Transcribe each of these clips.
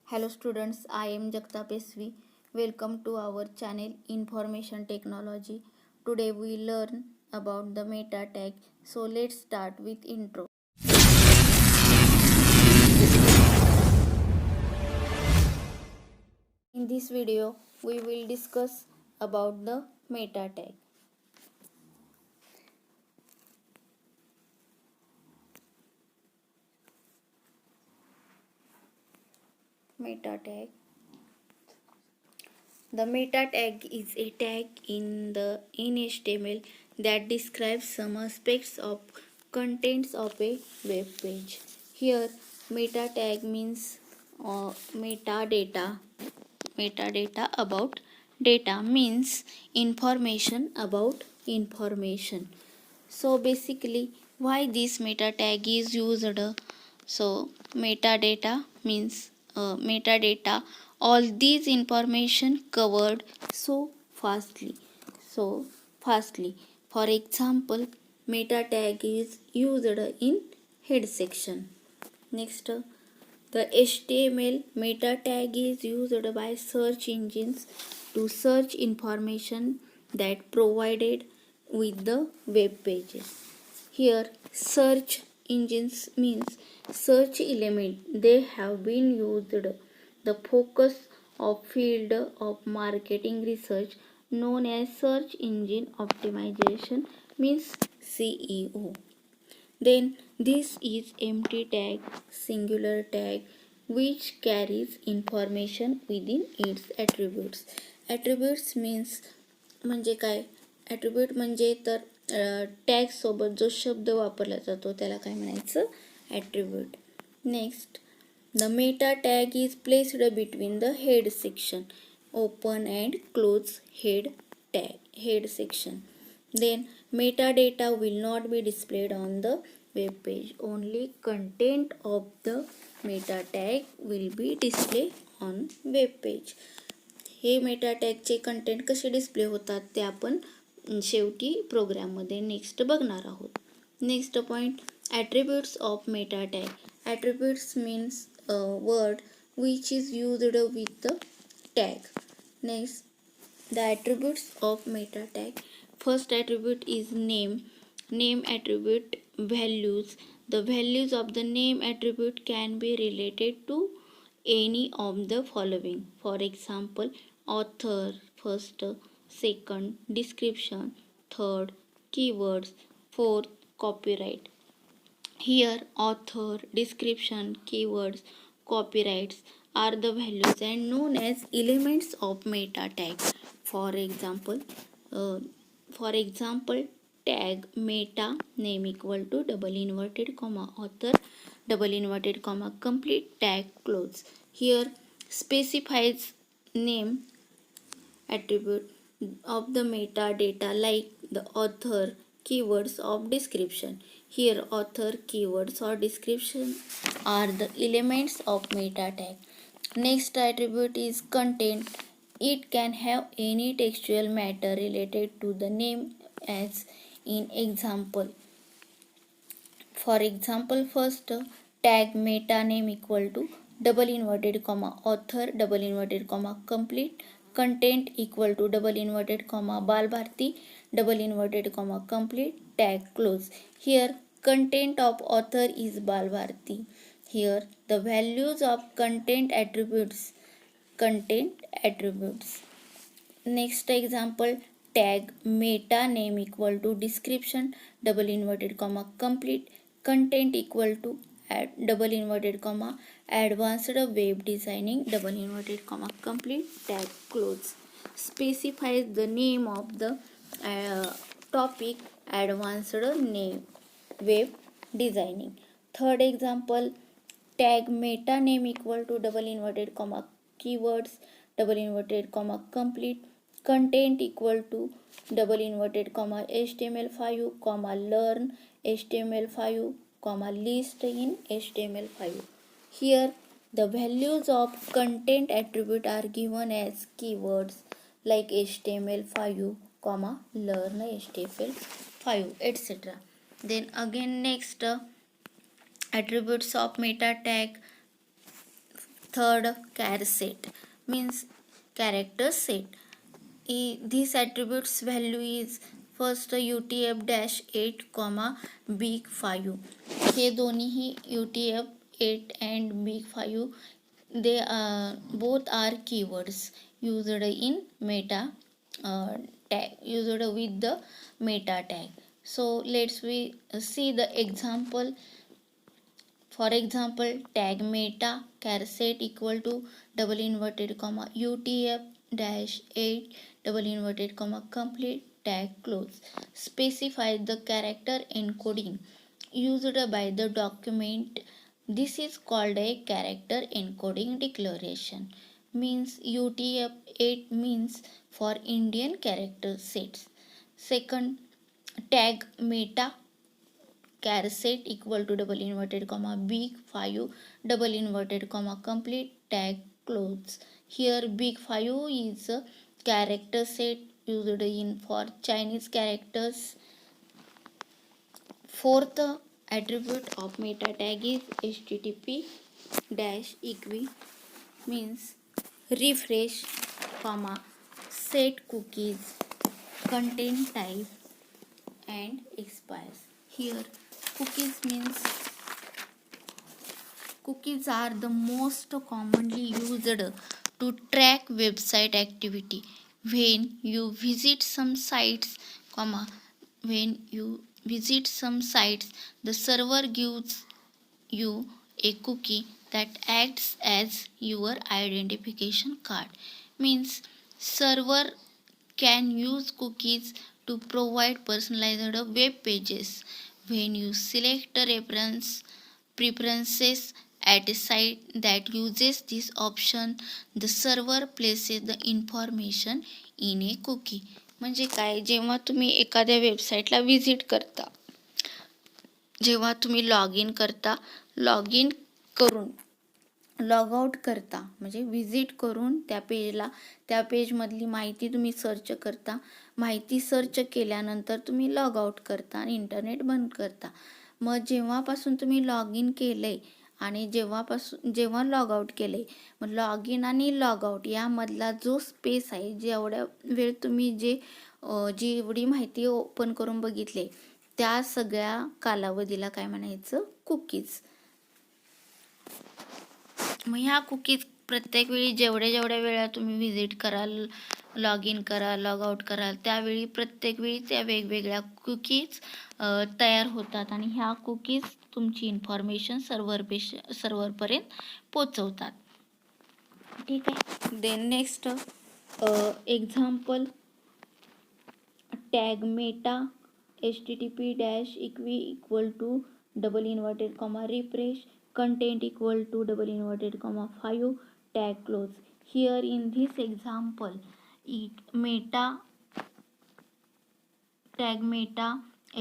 Hello students, I am Jagta Pesvi. Welcome to our channel Information Technology. Today we learn about the meta tag. So let's start with intro. In this video we will discuss about the meta tag. Meta tag. The meta tag is a tag in HTML that describes some aspects of contents of a web page. Here, meta tag means metadata. Metadata about data means information about information. So basically, why this meta tag is used? So metadata means metadata. All these information covered so fastly. So fastly. For example, meta tag is used in head section. Next, the HTML meta tag is used by search engines to search information that provided with the web pages. Here, search engines means search element. They have been used. The focus of field of marketing research known as search engine optimization means SEO. Then this is empty tag, singular tag, which carries information within its attributes. Attributes means म्हणजे काय? Attribute म्हणजे तर tag सोबत जो शब्द वापरला जातो त्याला काय म्हणायचं? Attribute. Next, the Meta tag is placed between the head section, open and close head section. Then metadata will not be displayed on the web page. Only content of the meta tag will be displayed on web page. हे meta टॅगचे content कसे display होतात ते आपण शेवटी प्रोग्राममध्ये next बघणार आहोत. Next point, attributes of meta tag. Attributes means word which is used with the tag. Next, the attributes of meta tag. First attribute is name. Name attribute values. The values of the name attribute can be related to any of the following. For example, author first, second, description, third, keywords, fourth, copyright. Here author, description, keywords, copyrights are the values and known as elements of meta tag. For example, tag meta name equal to double inverted comma author double inverted comma complete tag close. Here specifies name attribute of the metadata like the author, keywords of description. Here author, keywords or description are the elements of meta tag. Next attribute is content. It can have any textual matter related to the name as in example. For example, first tag meta name equal to double inverted comma author double inverted comma complete content equal to double inverted comma Bal Bharti double inverted comma complete tag close. Here content of author is Bal Bharti. Here the values of content attributes. Next example, tag meta name equal to description double inverted comma complete content equal to double inverted comma advanced web designing double inverted comma complete tag close. Specifies the name of the topic advanced name web designing. Third example, tag meta name equal to double inverted comma keywords double inverted comma complete content equal to double inverted comma HTML5 comma learn HTML5 comma list in HTML5. Here the values of content attribute are given as keywords like HTML5 comma learn HTML5 etc. Then again next attributes of meta tag. Third, char set means character set. This attributes value is first UTF-8, big 5. हे दोन्हीही UTF-8 and big 5 they both are keywords used in meta tag, used with the meta tag. So let's we see the example. For example, tag meta char set equal to double inverted comma UTF dash 8 double inverted comma complete tag close. Specify the character encoding used by the document. This is called a character encoding declaration. Means UTF-8 means for Indian character sets. Second, tag meta char set equal to double inverted comma big 5 double inverted comma complete tag close. Here big 5 is a character set used in for Chinese characters. Fourth attribute of meta tag is http dash equi means refresh comma set cookies content type and expires. Here cookies are the most commonly used to track website activity. When you visit some sites, the server gives you a cookie that acts as your identification card. Means server can use cookies to provide personalized web pages. When you select a preferences at a site that uses this option, the server places the information in a cookie. म्हणजे काय, जेव्हा तुम्ही एखाद्या वेबसाईटला visit करता, जेव्हा तुम्ही log in करून लॉग आउट करता, म्हणजे व्हिजिट करून त्या पेजमधली माहिती तुम्ही सर्च करता. माहिती सर्च केल्यानंतर तुम्ही लॉग आउट करता आणि इंटरनेट बंद करता. मग जेव्हापासून तुम्ही लॉग इन केलं आहे आणि जेव्हा लॉग आउट केलं आहे, मग लॉग इन आणि लॉग आउट यामधला जो स्पेस आहे, जेवढ्या वेळ तुम्ही जेवढी माहिती ओपन करून बघितले त्या सगळ्या कालावधीला काय म्हणायचं, कुकीज. मग ह्या कुकीज प्रत्येक वेळी जेवढ्या वेळा तुम्ही व्हिजिट कराल, लॉग इन कराल, लॉग आउट कराल, त्यावेळी प्रत्येक वेळी त्या वेगवेगळ्या कुकीज तयार होतात आणि ह्या कुकीज तुमची इन्फॉर्मेशन सर्व्हरपर्यंत पोचवतात. ठीक आहे. Then next example, tag meta http dash equi equal to double inverted comma refresh content equal to double inverted comma 5 tag close. Here in this example, tag meta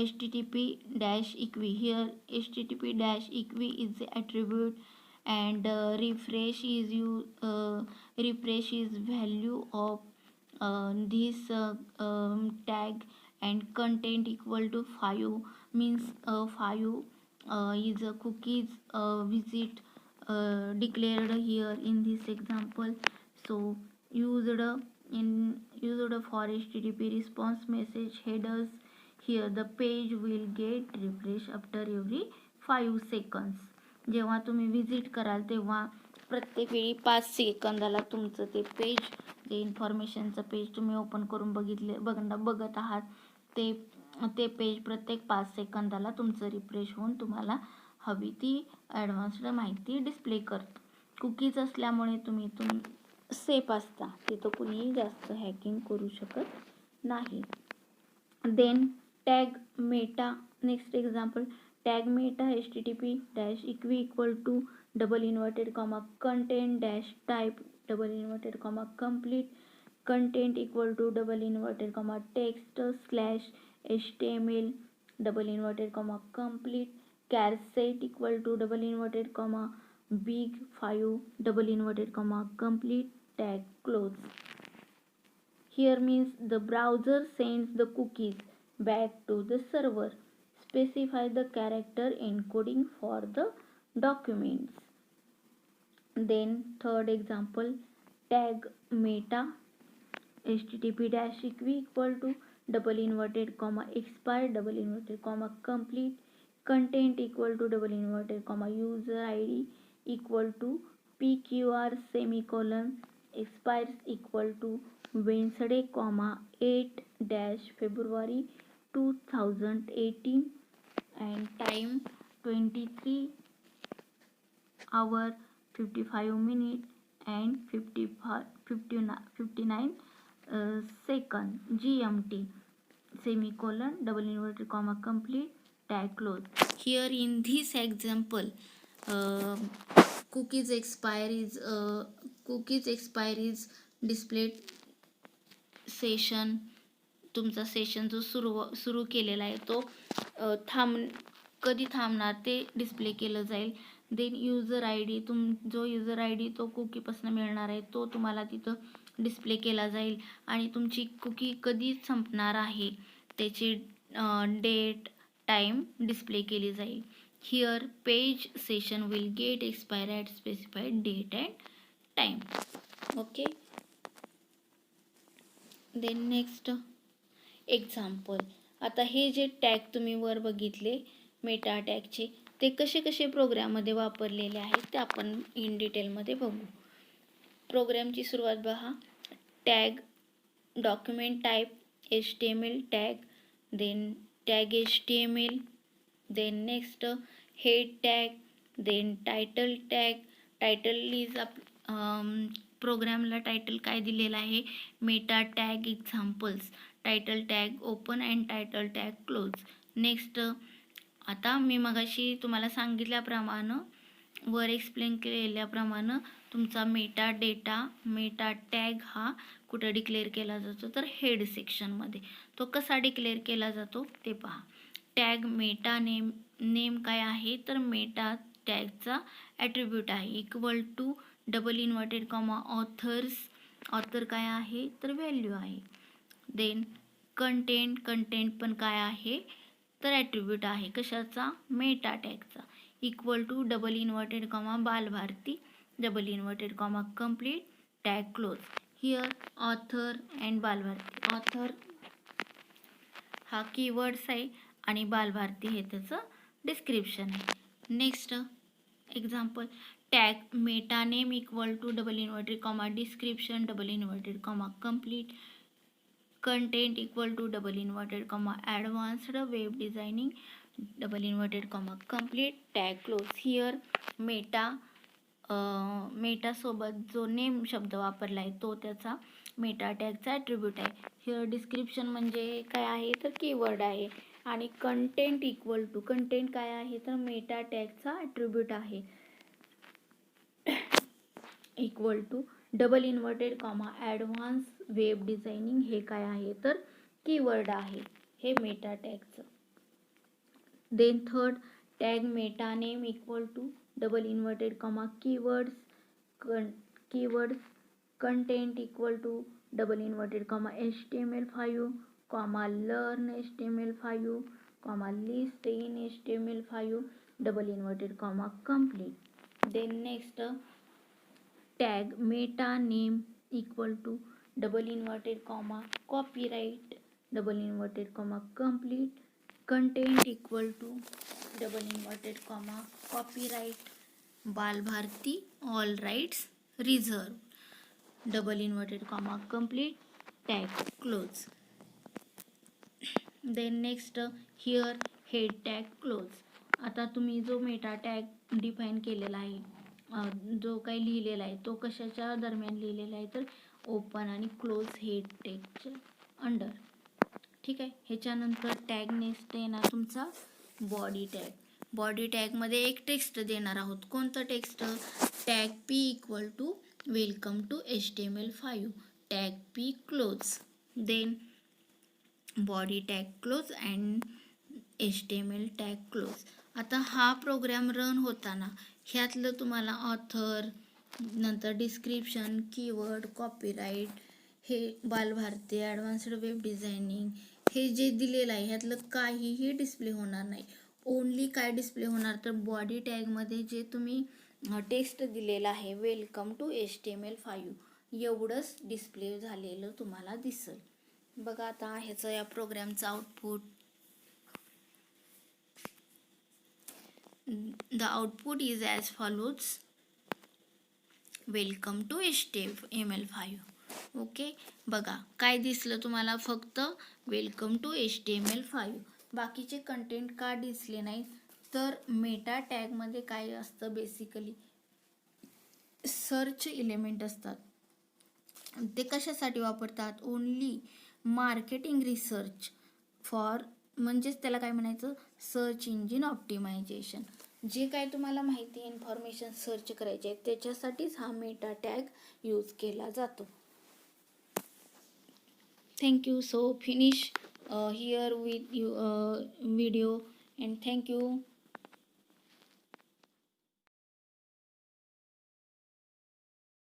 http dash equi. Here http dash equi is the attribute and refresh is value of this tag and content equal to 5 means 5 is a cookies visit declared here in this example. So used for http response message headers. Here the page will get refresh after every 5 seconds. जेव्हा तुम्ही visit कराल तेव्हा प्रत्येक वेळी 5 सेकंदाला तुमचं ते page, जे इन्फॉर्मेशनचं page तुम्ही ओपन करून बघत आहात, ते पेज प्रत्येक 5 सेकंदाला तुमचं रिफ्रेश होऊन तुम्हाला हवी ती ॲडव्हान्स्ड माहिती डिस्प्ले करतं. कुकीज असल्यामुळे तुम्ही सेफ असता, तिथं कुणीही जास्त हॅकिंग करू शकत नाही. Then tag meta, next example, tag meta http dash equi equal to double inverted comma content dash type double inverted comma complete content equal to double inverted comma text slash html double inverted comma complete char set equal to double inverted comma big 5 double inverted comma complete tag close. Here means the browser sends the cookies back to the server. Specify the character encoding for the documents. Then third example, tag meta http dash equal to double inverted comma expire double inverted comma complete content equal to double inverted comma user id equal to pqr semicolon expires equal to Wednesday comma 8 dash February 2018 and time 23 hour 55 minute and 59 second GMT semicolon double inverted comma complete tag close. Here in this example, uh, cookies expire is displayed session. तुमचा session जो सुरू केलेला आहे तो कधी थांबणार ते display केलं जाईल. देन युजर आय डी जो युजर आय डी तो कुकीपासून मिळणार आहे तो तुम्हाला तिथं डिस्प्ले केला जाईल आणि तुमची कुकी कधी संपणार आहे त्याची डेट टाईम डिस्प्ले केली जाईल. Here page session will get expire at specified date and time. Okay. Then next example. आता हे जे टॅग तुम्ही वर बघितले मेटा टॅगचे ते कसे कसे प्रोग्राममध्ये वापरलेले आहेत ते आपण इन डिटेलमध्ये बघू. प्रोग्रामची सुरुवात पहा. Tag document type HTML tag, then tag HTML, then next head tag, then title tag. Title is प्रोग्रामला टायटल काय दिलेलं आहे meta tag examples. Title tag open and title tag close. Next आता मी मगाशी तुम्हाला सांगितल्याप्रमाणे वर एक्सप्लेन केलेल्याप्रमाणे तुमचा मेटा टॅग हा कुठं डिक्लेअर केला जातो तर हेड सेक्शनमध्ये. तो कसा डिक्लेअर केला जातो ते पहा. टॅग मेटा नेम काय आहे तर मेटा टॅगचा ॲट्रिब्यूट आहे equal to double inverted comma author काय आहे तर व्हॅल्यू आहे. देन कंटेंट पण काय आहे तर ॲट्रिब्यूट आहे कशाचा मेटा टॅगचा equal to double inverted comma Balbharati double inverted comma complete tag close. Here author and Balbharati. Author हा कीवर्ड्स आहे आणि बालभारती हे त्याचं डिस्क्रिप्शन आहे. Next example. Tag meta name equal to double inverted comma description double inverted comma complete content equal to double inverted comma advanced web designing double inverted comma complete tag close. Here मेटासोबत जो name शब्द वापरला आहे तो त्याचा Meta टॅगचा attribute आहे. Here description म्हणजे काय आहे तर कीवर्ड आहे आणि कंटेंट इक्वल टू कंटेंट काय आहे तर मेटा टॅगचा ॲट्रिब्यूट आहे equal to double inverted comma advance web designing हे काय आहे तर कीवर्ड आहे हे मेटा टॅगचं. Then third tag meta name equal to double inverted comma keywords content equal to double inverted comma HTML5 comma learn HTML5 comma list in HTML5 double inverted comma complete. Then next tag meta name equal to double inverted comma copyright double inverted comma complete content equal to double inverted comma copyright Balbharati all rights reserve double inverted comma complete tag close. Then next here head tag close. आता तुम्ही जो Meta tag define केलेला आहे जो काही लिहिलेला आहे तो कशाच्या दरम्यान लिहिलेला आहे तर ओपन आणि क्लोज हेड टॅगच्या अंडर. ठीक आहे. ह्याच्यानंतर टॅग नेक्स्ट येणार तुमचा बॉडी टॅग. बॉडी टॅगमध्ये एक टेक्स्ट देणार आहोत. कोणतं text tag P equal to welcome to HTML5 tag P close. Then body tag close and HTML tag close. आता हा प्रोग्राम रन होताना ह्यातलं तुम्हाला ऑथर नंतर डिस्क्रिप्शन कीवर्ड कॉपीराइट हे बालभारती ॲडव्हान्स्ड वेब डिझायनिंग हे जे दिलेलं आहे ह्यातलं काहीही डिस्प्ले होणार नाही. ओन्ली काय डिस्प्ले होणार तर बॉडी टॅगमध्ये जे तुम्ही टेक्स्ट दिलेला आहे, वेलकम टू HTML5 एवढंच डिस्प्ले झालेलं तुम्हाला दिसेल. बघा आता ह्याचं या प्रोग्रामचं output. The output is as follows, welcome to HTML5. Okay, बघा काय दिसलं तुम्हाला, फक्त वेलकम टू HTML5. बाकीचे कंटेंट का दिसले नाही, तर मेटा टॅगमध्ये काय असतं, बेसिकली सर्च एलिमेंट असतात. ते कशासाठी वापरतात, ओन्ली मार्केटिंग रिसर्च फॉर, म्हणजेच त्याला काय म्हणायचं, सर्च इंजिन ऑप्टिमायझेशन. जे काय तुम्हाला माहिती इन्फॉर्मेशन सर्च करायचे आहे त्याच्यासाठीच हा मेटा टॅग यूज केला जातो. Thank you. So finish here with you video and thank you.